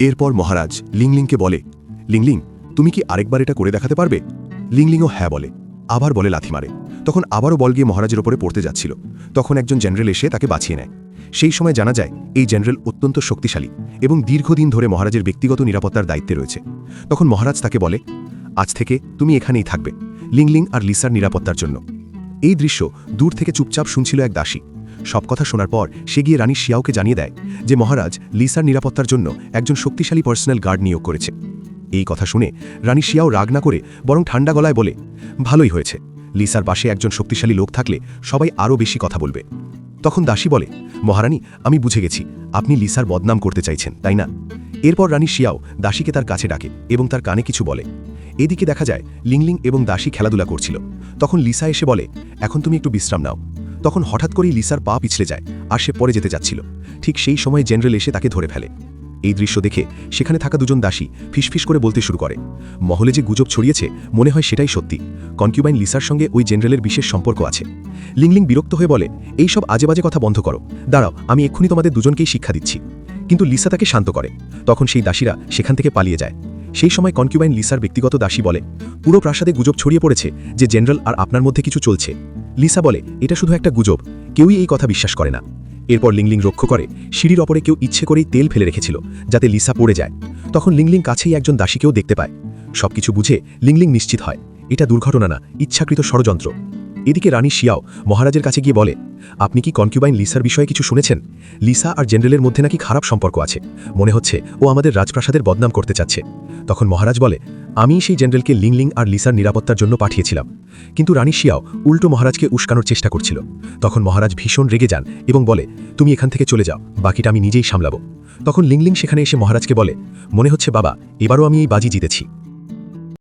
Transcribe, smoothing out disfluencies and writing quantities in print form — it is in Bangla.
এরপর মহারাজ লিংলিংকে বলে, লিংলিং, তুমি কি আরেকবার এটা করে দেখাতে পারবে? লিংলিংও হ্যাঁ বলে, আবার বলে লাথি মারে। তখন আবারও বল গিয়ে মহারাজের ওপরে পড়তে যাচ্ছিল। তখন একজন জেনারেল এসে তাকে বাঁচিয়ে নেয়। সেই সময় জানা যায় এই জেনারেল অত্যন্ত শক্তিশালী এবং দীর্ঘদিন ধরে মহারাজের ব্যক্তিগত নিরাপত্তার দায়িত্বে রয়েছে। তখন মহারাজ তাকে বলে, আজ থেকে তুমি এখানেই থাকবে, লিংলিং আর লিসার নিরাপত্তার জন্য। এই দৃশ্য দূর থেকে চুপচাপ শুনছিল এক দাসী। সব কথা শোনার পর সে গিয়ে রানী শিয়াওকে জানিয়ে দেয় যে মহারাজ লিসার নিরাপত্তার জন্য একজন শক্তিশালী পার্সোনাল গার্ড নিয়োগ করেছে। এই কথা শুনে রানী শিয়াও রাগ না করে বরং ঠান্ডা গলায় বলে, ভালোই হয়েছে, লিসার পাশে একজন শক্তিশালী লোক থাকলে সবাই আরও বেশি কথা বলবে। তখন দাসী বলে, মহারানী, আমি বুঝে গেছি, আপনি লিসার বদনাম করতে চাইছেন, তাই না? এরপর রানী শিয়াও দাসীকে তার কাছে ডাকে এবং তার কানে কিছু বলে। এদিকে দেখা যায় লিংলিং এবং দাসী খেলাধুলা করছিল। তখন লিসা এসে বলে, এখন তুমি একটু বিশ্রাম নাও। তখন হঠাৎ করেই লিসার পা পিছলে যায় আর সে পড়ে যেতে যাচ্ছিল। ঠিক সেই সময় জেনারেল এসে তাকে ধরে ফেলে। এই দৃশ্য দেখে সেখানে থাকা দুজন দাসী ফিসফিস করে বলতে শুরু করে, মহলে যে গুজব ছড়িয়েছে মনে হয় সেটাই সত্যি, কনকিউবাইন লিসার সঙ্গে ওই জেনারেলের বিশেষ সম্পর্ক আছে। লিংলিং বিরক্ত হয়ে বলে, এই সব আজে বাজে কথা বন্ধ করো, দাঁড়াও, আমি এক্ষুনি তোমাদের দুজনকেই শিক্ষা দিচ্ছি। কিন্তু লিসা তাকে শান্ত করে। তখন সেই দাসীরা সেখান থেকে পালিয়ে যায়। সেই সময় কনকিউবাইন লিসার ব্যক্তিগত দাসী বলে, পুরো প্রাসাদে গুজব ছড়িয়ে পড়েছে যে জেনারেল আর আপনার মধ্যে কিছু চলছে। লিসা বলে, এটা শুধু একটা গুজব, কেউই এই কথা বিশ্বাস করে না। এরপর লিংলিং লক্ষ্য করে সিঁড়ির ওপরে কেউ ইচ্ছে করেই তেল ফেলে রেখেছিল যাতে লিসা পড়ে যায়। তখন লিংলিং কাছেই একজন দাসীকেও দেখতে পায়। সবকিছু বুঝে লিংলিং নিশ্চিত হয় এটা দুর্ঘটনা না, ইচ্ছাকৃত ষড়যন্ত্র। এদিকে রানী শিয়াও মহারাজের কাছে গিয়ে বলে, আপনি কি কনকিউবাইন লিসার বিষয়ে কিছু শুনেছেন? লিসা আর জেনারেলের মধ্যে নাকি খারাপ সম্পর্ক আছে, মনে হচ্ছে ও আমাদের রাজপ্রাসাদের বদনাম করতে চাচ্ছে। তখন মহারাজ বলে, আমি সেই জেনারেলকে লিংলিং আর লিসার নিরাপত্তার জন্য পাঠিয়েছিলাম। কিন্তু রানী শিয়াও উল্টো মহারাজকে উস্কানোর চেষ্টা করছিল। তখন মহারাজ ভীষণ রেগে যান এবং বলে, তুমি এখান থেকে চলে যাও, বাকিটা আমি নিজেই সামলাবো। তখন লিংলিং সেখানে এসে মহারাজকে বলে, মনে হচ্ছে বাবা, এবারও আমি এই বাজি জিতেছি।